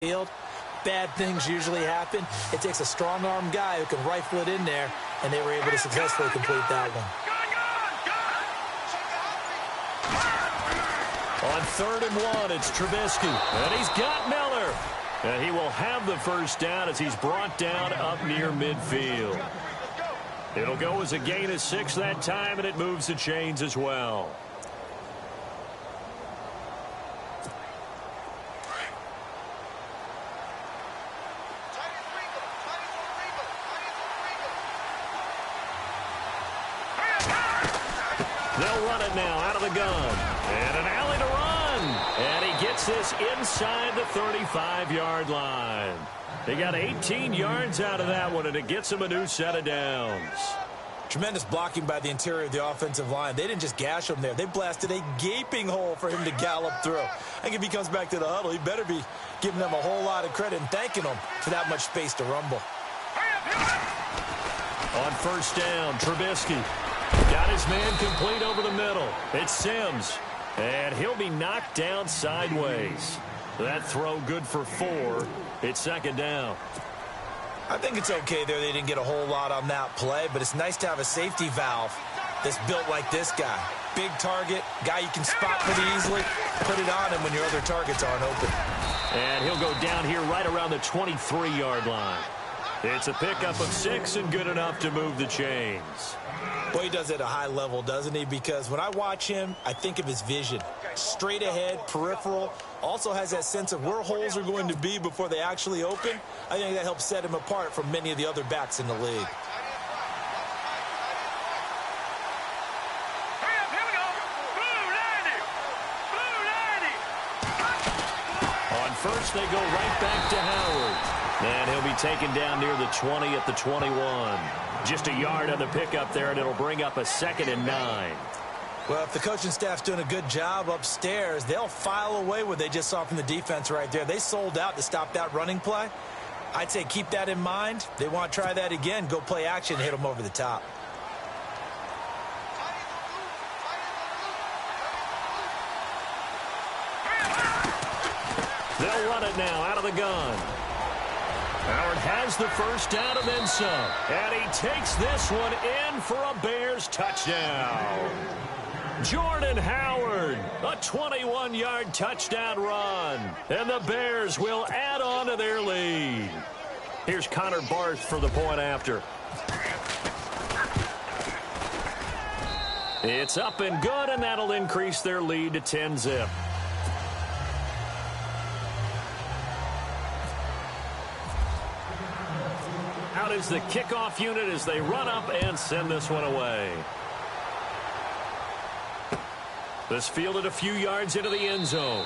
field, bad things usually happen. It takes a strong-arm guy who can rifle it in there, and they were able to successfully complete that one. On 3rd and 1, it's Trubisky, and he's got Miller. And he will have the first down as he's brought down up near midfield. It'll go as a gain of 6 that time, and it moves the chains as well. They'll run it now out of the gun. And an alley to run. And he gets this inside the 35-yard line. They got 18 yards out of that one, and it gets him a new set of downs. Tremendous blocking by the interior of the offensive line. They didn't just gash him there. They blasted a gaping hole for him to gallop through. I think if he comes back to the huddle, he better be giving them a whole lot of credit and thanking them for that much space to rumble. On 1st down, Trubisky got his man complete over the middle. It's Sims, and he'll be knocked down sideways. That throw good for 4. It's 2nd down. I think it's okay there. They didn't get a whole lot on that play, but it's nice to have a safety valve that's built like this guy. Big target, guy you can spot pretty easily. Put it on him when your other targets aren't open. And he'll go down here right around the 23-yard line. It's a pickup of 6 and good enough to move the chains. Boy, he does it at a high level, doesn't he? Because when I watch him, I think of his vision. Straight ahead, peripheral. Also has that sense of where holes are going to be before they actually open. I think that helps set him apart from many of the other backs in the league. On 1st, they go right back to Howard. And he'll be taken down near the 20 at the 21. Just a yard on the pickup there, and it'll bring up a 2nd and 9. Well, if the coaching staff's doing a good job upstairs, they'll file away what they just saw from the defense right there. They sold out to stop that running play. I'd say keep that in mind. They want to try that again. Go play action and hit them over the top. They'll run it now out of the gun. Howard has the first down and then some. And he takes this one in for a Bears touchdown. Jordan Howard, a 21-yard touchdown run. And the Bears will add on to their lead. Here's Connor Barth for the point after. It's up and good, and that'll increase their lead to 10-zip. Out is the kickoff unit as they run up and send this one away. This fielded a few yards into the end zone.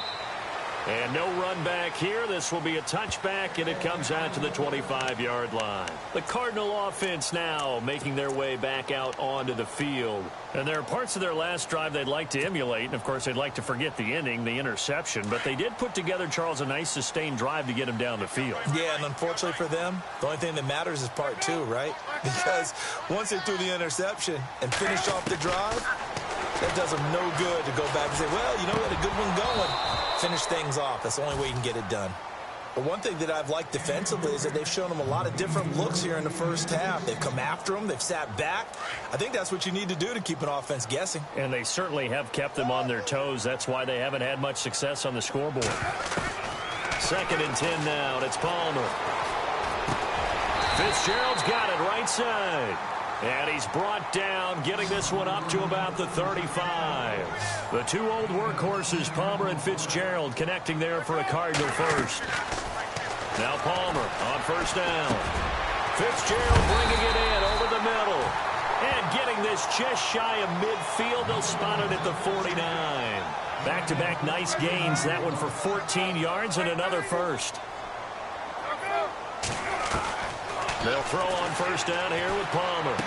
And no run back here. This will be a touchback, and it comes out to the 25-yard line. The Cardinal offense now making their way back out onto the field. And there are parts of their last drive they'd like to emulate. And, of course, they'd like to forget the inning, the interception. But they did put together, Charles, a nice sustained drive to get him down the field. Yeah, and unfortunately for them, the only thing that matters is part 2, right? Because once they threw the interception and finished off the drive, that does them no good to go back and say, well, you know, we had a good one going. Finish things off. That's the only way you can get it done. But one thing that I've liked defensively is that they've shown them a lot of different looks here in the first half. They've come after them. They've sat back. I think that's what you need to do to keep an offense guessing. And they certainly have kept them on their toes. That's why they haven't had much success on the scoreboard. 2nd and 10 now, and it's Palmer. Fitzgerald's got it right side. And he's brought down, getting this one up to about the 35. The two old workhorses, Palmer and Fitzgerald, connecting there for a Cardinal first. Now Palmer on 1st down. Fitzgerald bringing it in over the middle. And getting this just shy of midfield. They'll spot it at the 49. Back-to-back nice gains. That one for 14 yards and another first. They'll throw on 1st down here with Palmer.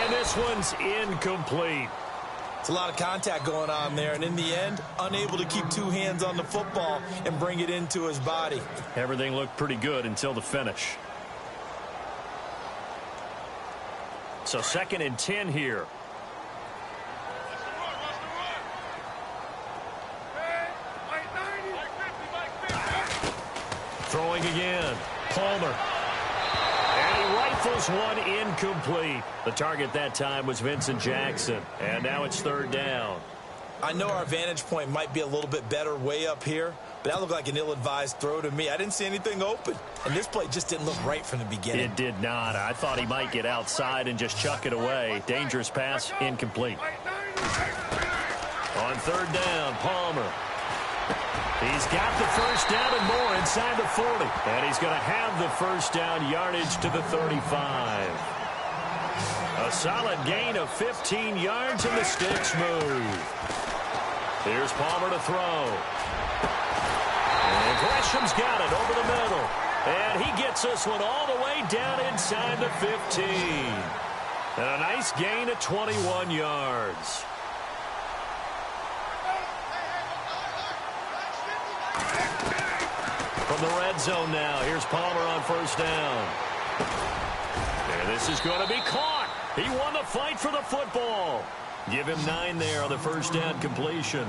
And this one's incomplete. It's a lot of contact going on there, and in the end, unable to keep 2 hands on the football and bring it into his body. Everything looked pretty good until the finish. So 2nd and 10 here. Throwing again. Palmer. And he rifles one incomplete. The target that time was Vincent Jackson. And now it's third down. I know our vantage point might be a little bit better way up here, but that looked like an ill-advised throw to me. I didn't see anything open, and this play just didn't look right from the beginning. It did not. I thought he might get outside and just chuck it away. Dangerous pass, incomplete. On third down, Palmer. He's got the first down and more inside the 40. And he's going to have the first down yardage to the 35. A solid gain of 15 yards, and the sticks move. Here's Palmer to throw. And Gresham's got it over the middle. And he gets this one all the way down inside the 15. And a nice gain of 21 yards. From the red zone now, here's Palmer on first down. And this is going to be caught. He won the fight for the football. Give him 9 there on the first down completion.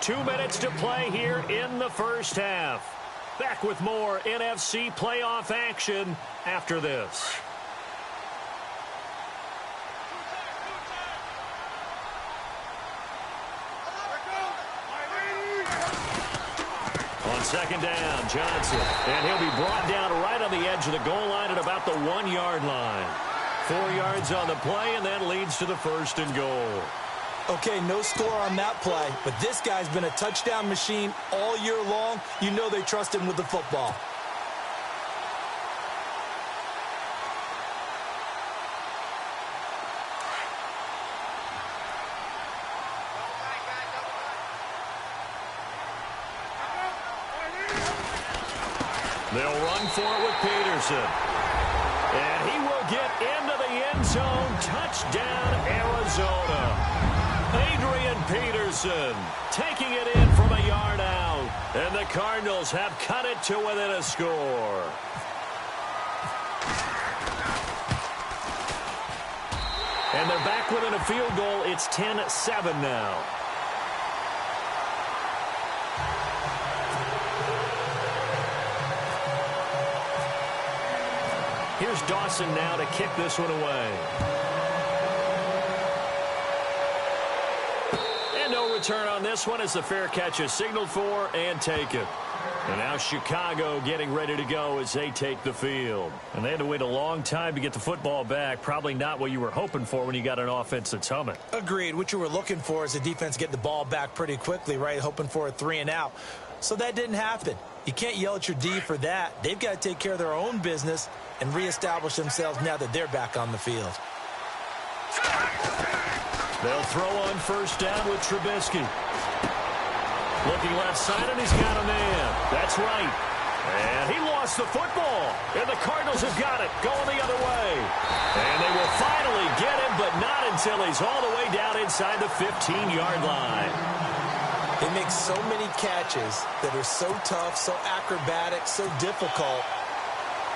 Two minutes to play here in the first half. Back with more NFC playoff action after this. On second down, Johnson. And he'll be brought down right on the edge of the goal line at about the 1-yard line. 4 yards on the play, and that leads to the first and goal. Okay, no score on that play, but this guy's been a touchdown machine all year long. You know they trust him with the football. They'll run for it with Peterson. And he will get into the end zone. Touchdown, Arizona. Adrian Peterson taking it in from a yard out. And the Cardinals have cut it to within a score. And they're back within a field goal. It's 10-7 now. Here's Dawson now to kick this one away. And no return on this one as the fair catch is signaled for and taken. And now Chicago getting ready to go as they take the field. And they had to wait a long time to get the football back. Probably not what you were hoping for when you got an offense that's humming. Agreed. What you were looking for is the defense get the ball back pretty quickly, right? Hoping for a 3 and out. So that didn't happen. You can't yell at your D for that. They've got to take care of their own business and reestablish themselves now that they're back on the field. They'll throw on first down with Trubisky. Looking left side, and he's got a man. That's right. And he lost the football. And the Cardinals have got it, going the other way. And they will finally get him, but not until he's all the way down inside the 15-yard line. They make so many catches that are so tough, so acrobatic, so difficult,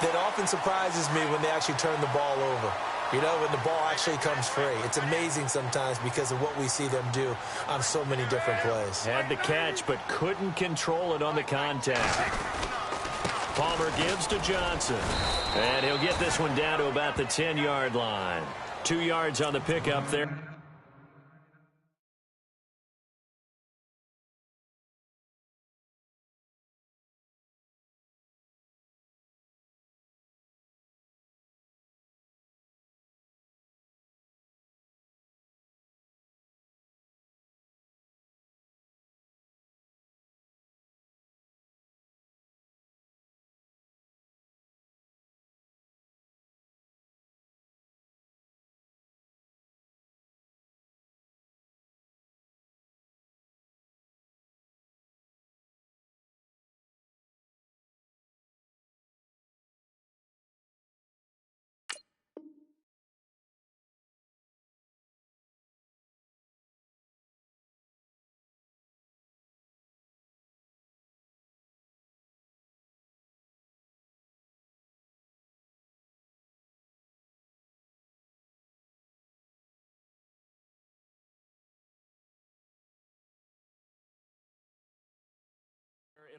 that often surprises me when they actually turn the ball over. You know, when the ball actually comes free. It's amazing sometimes because of what we see them do on so many different plays. Had the catch, but couldn't control it on the contact. Palmer gives to Johnson. And he'll get this one down to about the 10-yard line. 2 yards on the pickup there.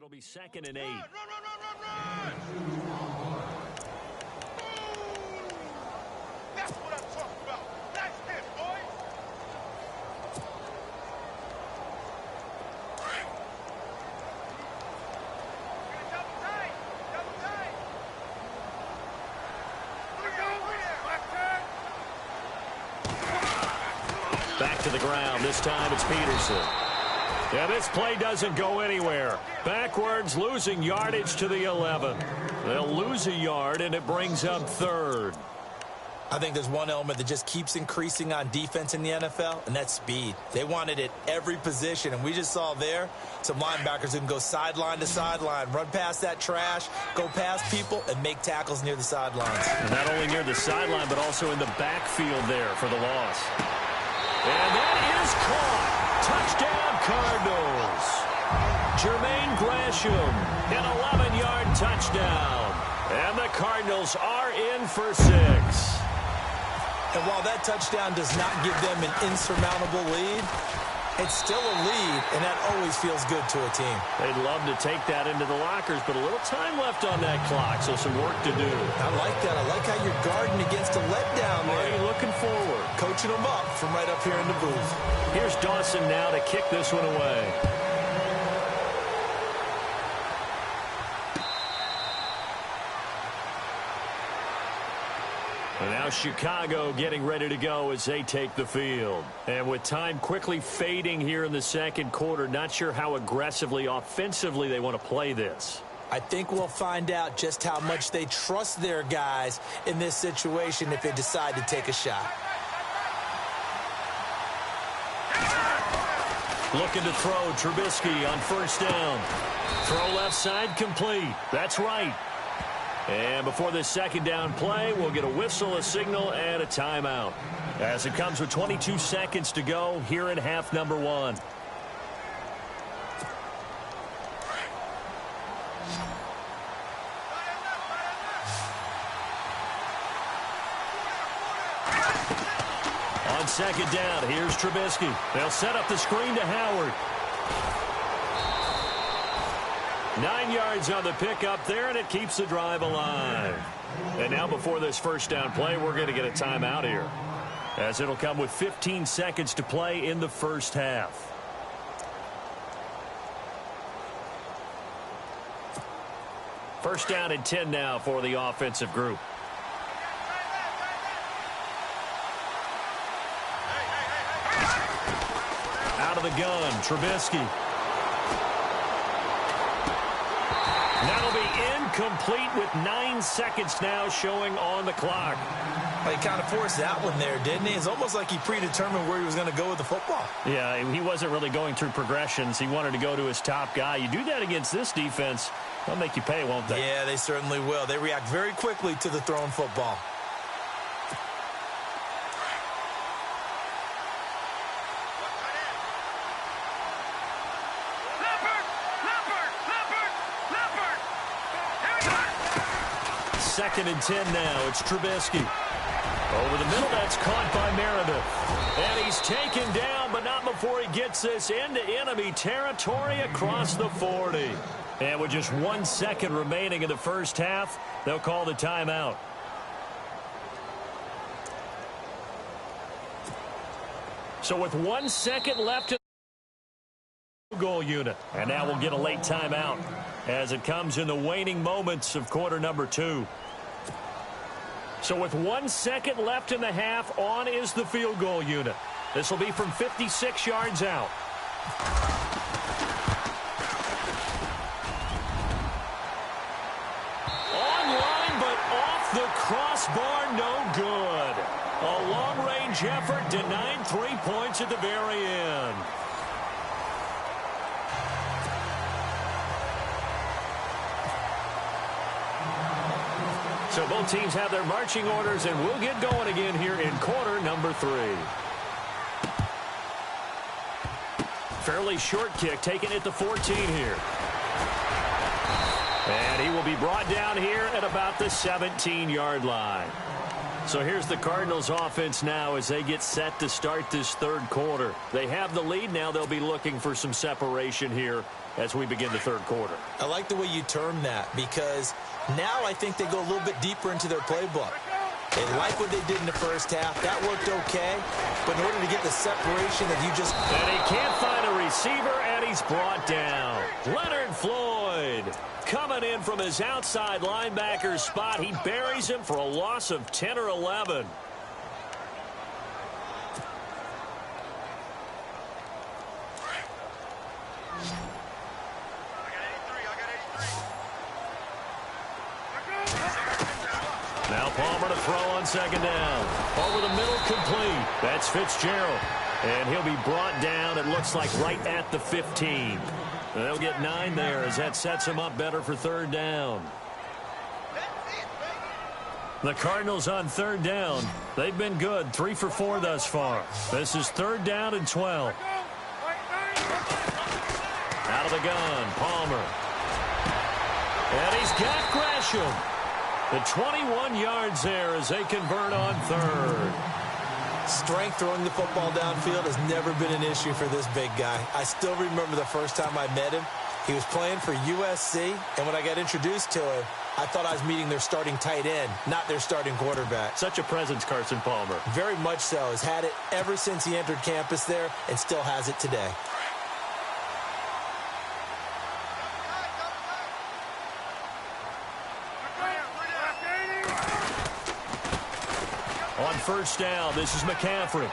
it'll be 2nd and 8. Run! That's what I'm talking about. Nice hit, boys. Double tight. Back to the ground. This time it's Peterson. Yeah, this play doesn't go anywhere. Backwards, losing yardage to the 11. They'll lose a yard, and it brings up 3rd. I think there's one element that just keeps increasing on defense in the NFL, and that's speed. They want it at every position, and we just saw there some linebackers who can go sideline to sideline, run past that trash, go past people, and make tackles near the sidelines. And not only near the sideline, but also in the backfield there for the loss. And that is caught. Touchdown, Cardinals. Jermaine Gresham, an 11-yard touchdown. And the Cardinals are in for 6. And while that touchdown does not give them an insurmountable lead, it's still a lead, and that always feels good to a team. They'd love to take that into the lockers, but a little time left on that clock, so some work to do. I like that. I like how you're guarding against a letdown there. Already looking forward. Coaching them up from right up here in the booth. Here's Dawson now to kick this one away. And now Chicago getting ready to go as they take the field. And with time quickly fading here in the second quarter, not sure how aggressively, offensively they want to play this. I think we'll find out just how much they trust their guys in this situation if they decide to take a shot. Looking to throw, Trubisky on first down. Throw left side complete. That's right. And before this second down play, we'll get a whistle, a signal, and a timeout. As it comes with 22 seconds to go here in half number 1. On second down, here's Trubisky. They'll set up the screen to Howard. 9 yards on the pickup there, and it keeps the drive alive. And now before this first down play, we're going to get a timeout here, as it'll come with 15 seconds to play in the first half. First down and 10 now for the offensive group. Out of the gun, Trubisky. That'll be incomplete with 9 seconds now showing on the clock. Well, he kind of forced that one there, didn't he? It's almost like he predetermined where he was going to go with the football. Yeah, he wasn't really going through progressions. He wanted to go to his top guy. You do that against this defense, they'll make you pay, won't they? Yeah, they certainly will. They react very quickly to the thrown football. Second and 10 now. It's Trubisky. Over the middle, that's caught by Meredith. And he's taken down, but not before he gets this into enemy territory across the 40. And with just 1 second remaining in the first half, they'll call the timeout. So with 1 second left in the goal unit. And now we'll get a late timeout as it comes in the waning moments of quarter number 2. So with 1 second left in the half, on is the field goal unit. This will be from 56 yards out. Online, but off the crossbar, no good. A long-range effort denied 3 points at the very end. So both teams have their marching orders, and we'll get going again here in quarter number 3. Fairly short kick, taken at the 14 here. And he will be brought down here at about the 17-yard line. So here's the Cardinals offense now as they get set to start this third quarter. They have the lead now. They'll be looking for some separation here as we begin the third quarter. I like the way you term that, because now I think they go a little bit deeper into their playbook. They like what they did in the first half. That worked okay. But in order to get the separation that you just... And he can't find a receiver, and he's brought down. Leonard Floyd coming in from his outside linebacker spot. He buries him for a loss of 10 or 11. Now Palmer to throw on second down. Over the middle, complete. That's Fitzgerald. And he'll be brought down, it looks like, right at the 15. They'll get 9 there as that sets him up better for third down. The Cardinals on third down. They've been good, 3 for 4 thus far. This is third down and 12. Out of the gun, Palmer. And he's got Gresham. The 21 yards there as they convert on third. Strength throwing the football downfield has never been an issue for this big guy. I still remember the first time I met him. He was playing for USC, and when I got introduced to him, I thought I was meeting their starting tight end, not their starting quarterback. Such a presence, Carson Palmer. Very much so. Has had it ever since he entered campus there and still has it today. On first down, this is McCaffrey.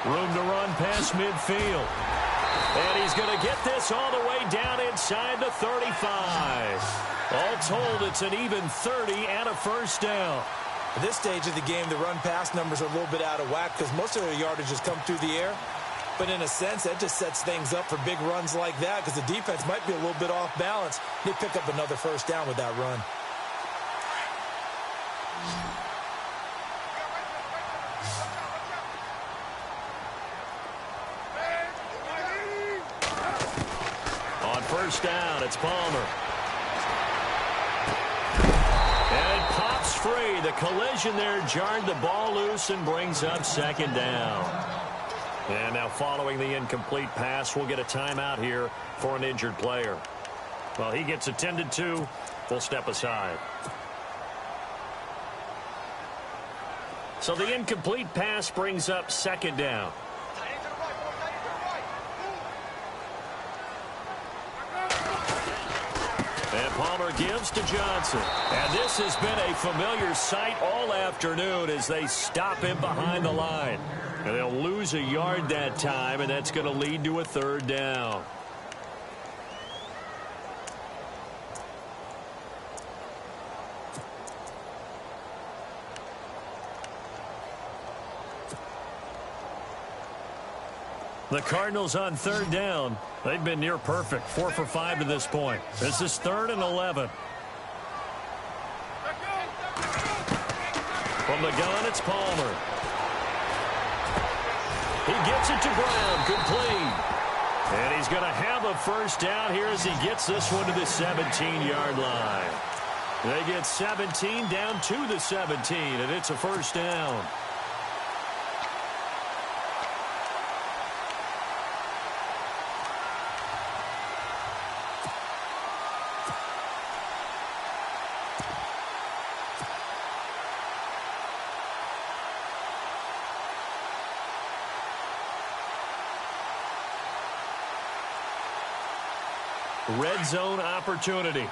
Room to run past midfield. And he's going to get this all the way down inside the 35. All told, it's an even 30 and a first down. At this stage of the game, the run-pass numbers are a little bit out of whack because most of their yardage has come through the air. But in a sense, that just sets things up for big runs like that because the defense might be a little bit off balance. They pick up another first down with that run. On first down, it's Palmer. And it pops free. The collision there jarred the ball loose and brings up second down. And now following the incomplete pass, we'll get a timeout here for an injured player. Well, he gets attended to. We'll step aside. So the incomplete pass brings up second down. And Palmer gives to Johnson. And this has been a familiar sight all afternoon as they stop him behind the line. And they'll lose a yard that time, and that's going to lead to a third down. The Cardinals on third down. They've been near perfect. 4 for 5 to this point. This is 3rd and 11. From the gun, it's Palmer. He gets it to Brown. Complete. And he's going to have a first down here as he gets this one to the 17-yard line. They get 17 down to the 17, and it's a first down. Red zone opportunity.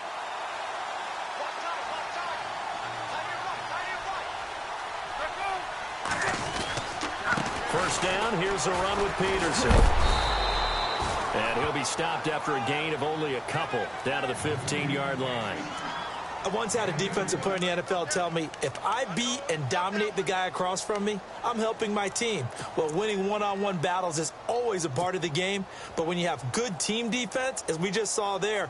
First down, here's a run with Peterson. And he'll be stopped after a gain of only a couple down to the 15-yard line. I once had a defensive player in the NFL tell me, if I beat and dominate the guy across from me, I'm helping my team. Well, winning one-on-one battles is always a part of the game, but when you have good team defense, as we just saw there,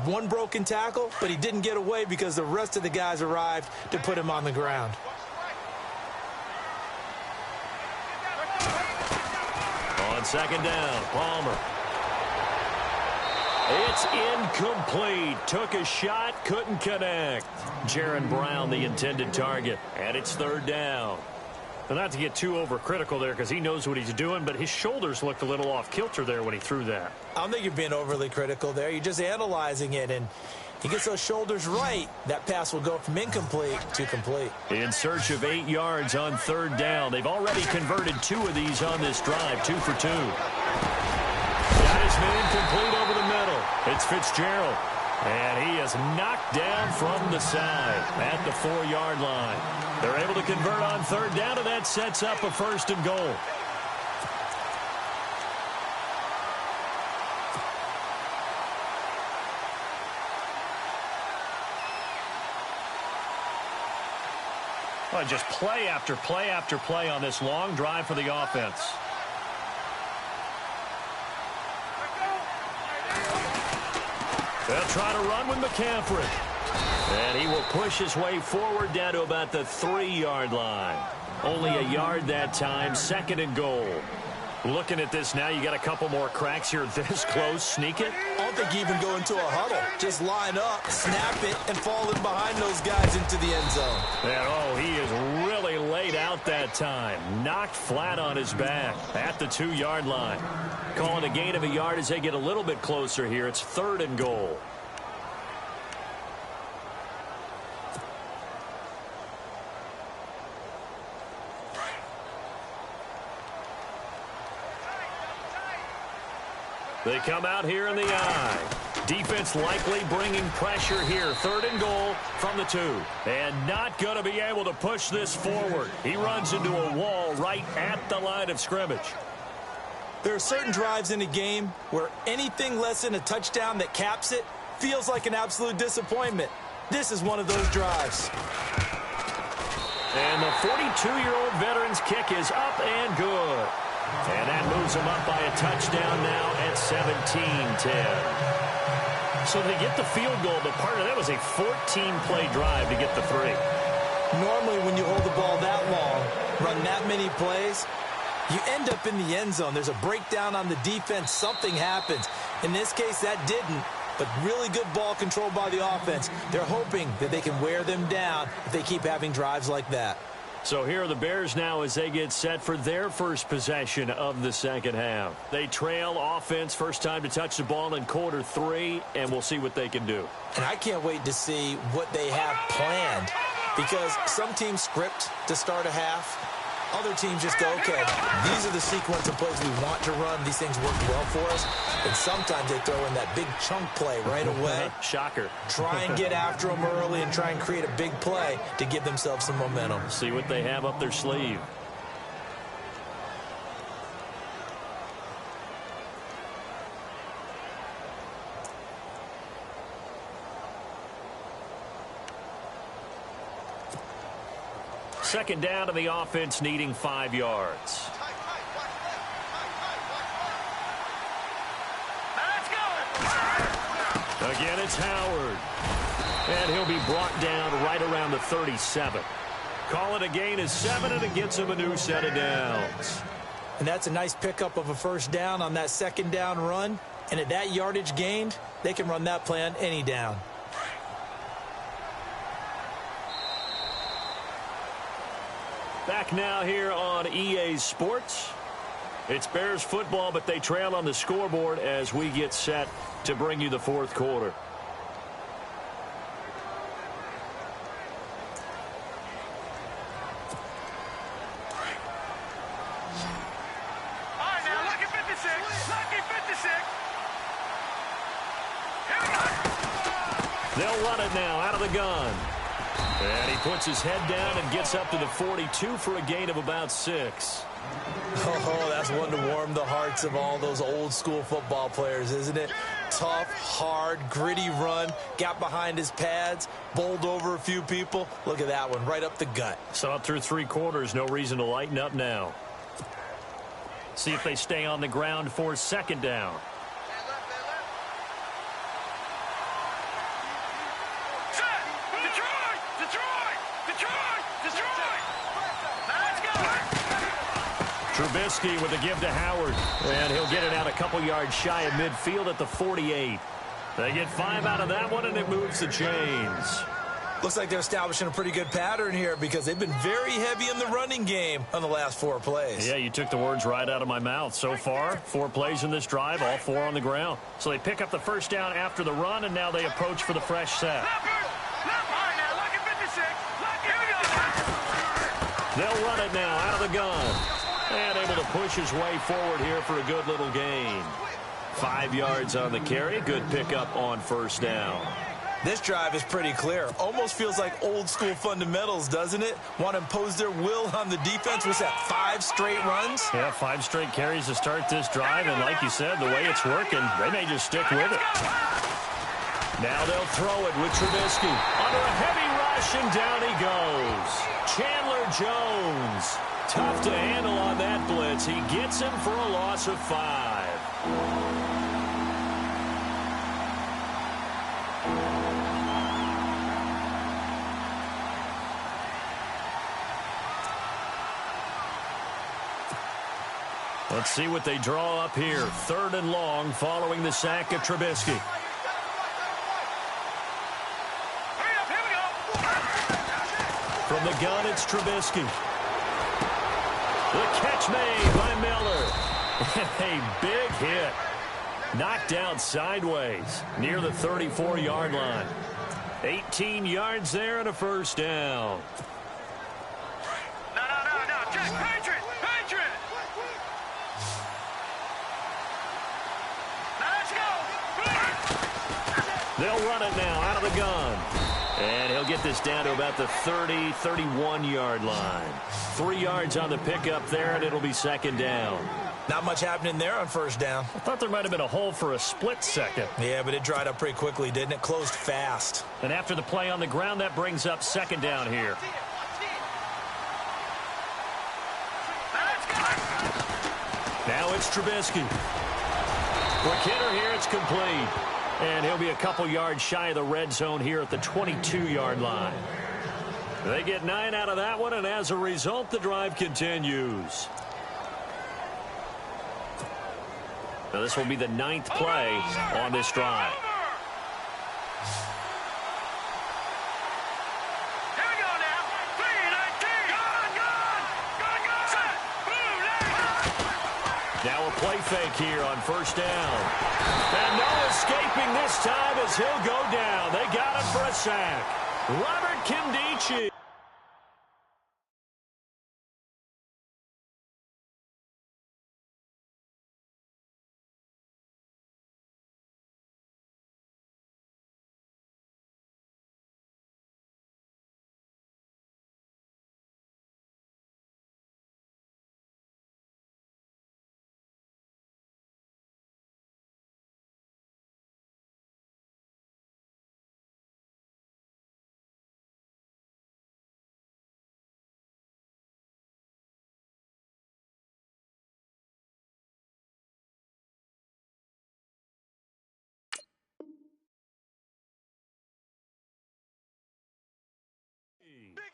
one broken tackle, but he didn't get away because the rest of the guys arrived to put him on the ground. On second down, Palmer. It's incomplete. Took a shot, couldn't connect. Jaron Brown, the intended target, and it's third down. Not to get too overcritical there because he knows what he's doing, but his shoulders looked a little off kilter there when he threw that. I don't think you're being overly critical there. You're just analyzing it, and he gets those shoulders right. That pass will go from incomplete to complete. In search of 8 yards on 3rd down. They've already converted 2 of these on this drive, 2 for 2. Got his man complete over the middle. It's Fitzgerald. And he is knocked down from the side at the 4-yard line. They're able to convert on 3rd down, and that sets up a 1st and goal. Well, just play after play after play on this long drive for the offense. They'll try to run with McCaffrey. And he will push his way forward down to about the 3-yard line. Only a yard that time, 2nd and goal. Looking at this now, you got a couple more cracks here this close. Sneak it. I don't think you even go into a huddle. Just line up, snap it, and fall in behind those guys into the end zone. And, he is really laid out that time. Knocked flat on his back at the 2-yard line. Calling a gain of a yard as they get a little bit closer here. It's 3rd and goal. They come out here in the eye. Defense likely bringing pressure here. 3rd and goal from the 2. And not going to be able to push this forward. He runs into a wall right at the line of scrimmage. There are certain drives in a game where anything less than a touchdown that caps it feels like an absolute disappointment. This is one of those drives. And the 42-year-old veteran's kick is up and good. And that moves them up by a touchdown now at 17-10. So they get the field goal, but part of that was a 14-play drive to get the 3. Normally when you hold the ball that long, run that many plays, you end up in the end zone. There's a breakdown on the defense. Something happens. In this case, that didn't. But really good ball control by the offense. They're hoping that they can wear them down if they keep having drives like that. So here are the Bears now as they get set for their first possession of the 2nd half. They trail offense, first time to touch the ball in quarter 3, and we'll see what they can do. And I can't wait to see what they have planned, because some teams script to start a half. Other teams just go, okay, these are the sequence of plays we want to run. These things work well for us. And sometimes they throw in that big chunk play right away. Shocker. Try and get after them early and try and create a big play to give themselves some momentum. See what they have up their sleeve. Second down to the offense, needing 5 yards. Again, it's Howard. And he'll be brought down right around the 37. Call it a gain of 7, and it gets him a new set of downs. And that's a nice pickup of a 1st down on that 2nd down run. And at that yardage gained, they can run that play on any down. Back now here on EA Sports. It's Bears football, but they trail on the scoreboard as we get set to bring you the 4th quarter. All right, now, lucky 56. Lucky 56. Here we go. They'll run it now out of the gun. And he puts his head down and gets up to the 42 for a gain of about 6. Oh, that's one to warm the hearts of all those old school football players, isn't it? Tough, hard, gritty run, got behind his pads, bowled over a few people. Look at that one, right up the gut. So up through 3 quarters, no reason to lighten up now. See if they stay on the ground for 2nd down. Trubisky with a give to Howard. And he'll get it out a couple yards shy of midfield at the 48. They get 5 out of that one, and it moves the chains. Looks like they're establishing a pretty good pattern here because they've been very heavy in the running game on the last 4 plays. Yeah, you took the words right out of my mouth. So far, 4 plays in this drive, all 4 on the ground. So they pick up the first down after the run, and now they approach for the fresh set. They'll run it now out of the gun. And able to push his way forward here for a good little gain. 5 yards on the carry. Good pickup on first down. This drive is pretty clear. Almost feels like old school fundamentals, doesn't it? Want to impose their will on the defense. Was that 5 straight runs? Yeah, 5 straight carries to start this drive. And like you said, the way it's working, they may just stick with it. Now they'll throw it with Trubisky. Under a heavy rush, and down he goes. Chandler Jones. Tough to handle on that blitz. He gets him for a loss of 5. Let's see what they draw up here. 3rd and long following the sack of Trubisky. From the gun, it's Trubisky. The catch made by Miller. A big hit. Knocked down sideways near the 34-yard line. 18 yards there and a first down. No. Jack, Patriot. They'll run it now out of the gun. And he'll get this down to about the 30, 31-yard line. 3 yards on the pickup there, and it'll be 2nd down. Not much happening there on first down. I thought there might have been a hole for a split second. Yeah, but it dried up pretty quickly, didn't it? Closed fast. And after the play on the ground, that brings up 2nd down here. Now it's Trubisky. Quick hitter here, it's complete. And he'll be a couple yards shy of the red zone here at the 22-yard line. They get 9 out of that one, and as a result, the drive continues. Now this will be the 9th play on this drive. Here we go now. 3-19. Now a play fake here on first down. And no escaping this time as he'll go down. They got him for a sack. Robert Kimdichie.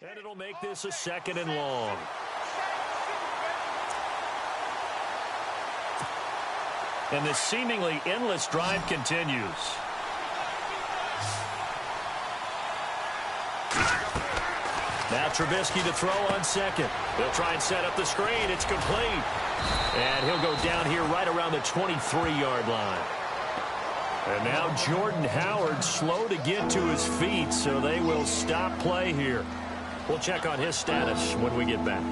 And it'll make this a 2nd and long. And this seemingly endless drive continues. Now Trubisky to throw on 2nd. He'll try and set up the screen. It's complete. And he'll go down here right around the 23-yard line. And now Jordan Howard slow to get to his feet, so they will stop play here. We'll check on his status when we get back.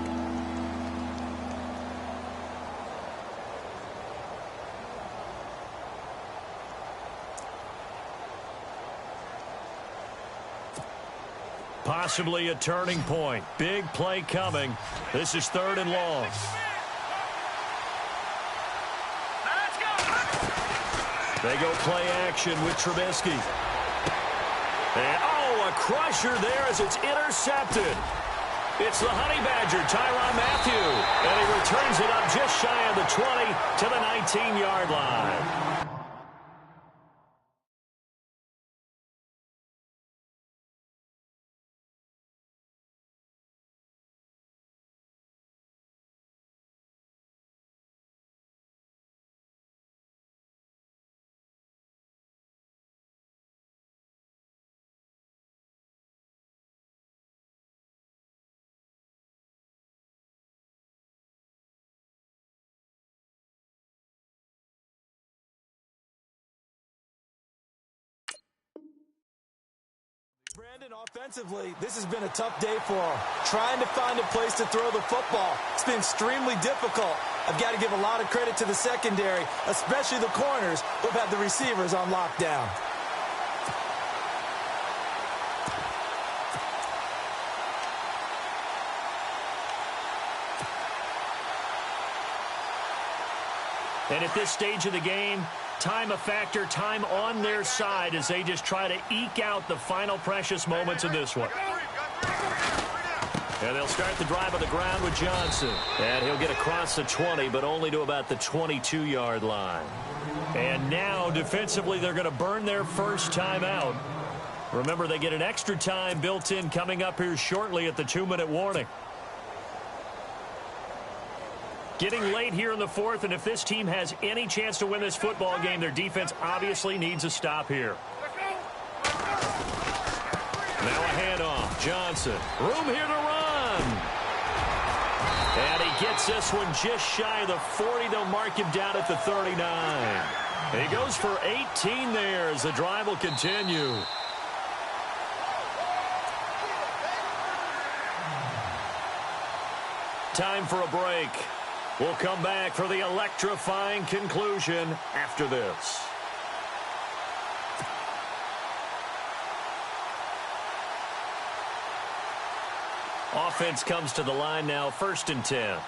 Possibly a turning point. Big play coming. This is 3rd and long. They go play action with Trubisky. And, a crusher there as it's intercepted. It's the Honey Badger, Tyrann Mathieu. And he returns it up just shy of the 20 to the 19-yard line. Brandon, offensively, this has been a tough day for him. Trying to find a place to throw the football. It's been extremely difficult. I've got to give a lot of credit to the secondary, especially the corners who have had the receivers on lockdown. And at this stage of the game, time a factor, time on their side as they just try to eke out the final precious moments of this one. And they'll start the drive on the ground with Johnson. And he'll get across the 20, but only to about the 22-yard line. And now, defensively, they're going to burn their first time out. Remember, they get an extra time built in coming up here shortly at the 2-minute warning. Getting late here in the fourth, and if this team has any chance to win this football game, their defense obviously needs a stop here. Now a handoff. Johnson. Room here to run. And he gets this one just shy of the 40. They'll mark him down at the 39. He goes for 18 there as the drive will continue. Time for a break. We'll come back for the electrifying conclusion after this. Offense comes to the line now, 1st and 10.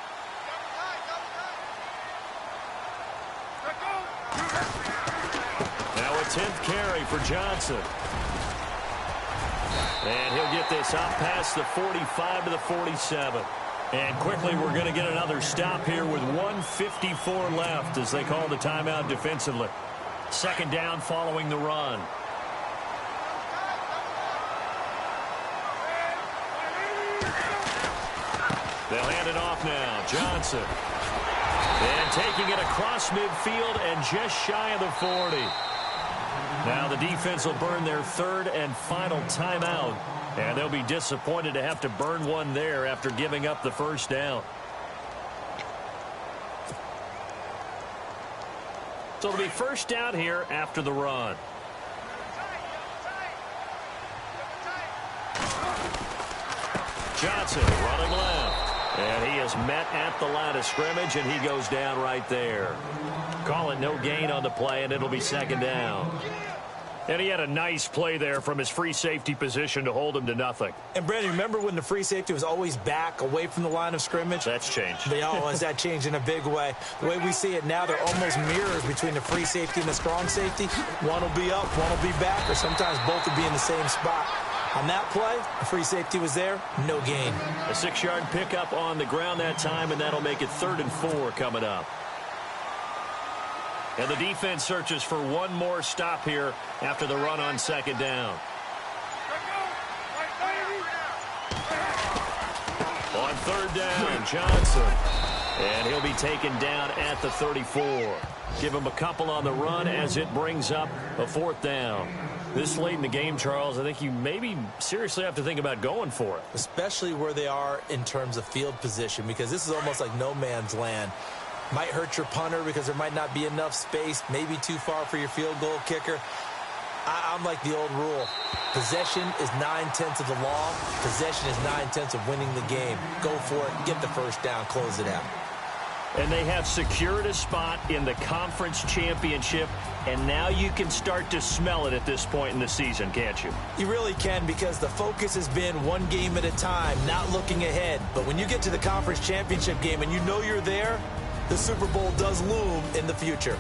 Now a 10th carry for Johnson. And he'll get this up past the 45 to the 47. And quickly, we're going to get another stop here with 1:54 left as they call the timeout defensively. 2nd down following the run. They'll hand it off now. Johnson. And taking it across midfield and just shy of the 40. Now the defense will burn their 3rd and final timeout. And they'll be disappointed to have to burn one there after giving up the 1st down. So it'll be 1st down here after the run. Johnson running left. And he is met at the line of scrimmage, and he goes down right there. Call it no gain on the play, and it'll be 2nd down. And he had a nice play there from his free safety position to hold him to nothing. And, Brandon, remember when the free safety was always back away from the line of scrimmage? That's changed. Has that changed in a big way? The way we see it now, they're almost mirrors between the free safety and the strong safety. One will be up, one will be back, or sometimes both will be in the same spot. On that play, the free safety was there, no gain. A 6-yard pickup on the ground that time, and that'll make it 3rd and 4 coming up. And the defense searches for one more stop here after the run on 2nd down. On 3rd down, Johnson. And he'll be taken down at the 34. Give him a couple on the run as it brings up a 4th down. This late in the game, Charles, I think you maybe seriously have to think about going for it. Especially where they are in terms of field position, because this is almost like no man's land. Might hurt your punter because there might not be enough space, maybe too far for your field goal kicker. I'm like the old rule. Possession is 9/10 of the law. Possession is 9/10 of winning the game. Go for it. Get the 1st down. Close it out. And they have secured a spot in the conference championship, and now you can start to smell it at this point in the season, can't you? You really can, because the focus has been one game at a time, not looking ahead. But when you get to the conference championship game and you know you're there, the Super Bowl does loom in the future.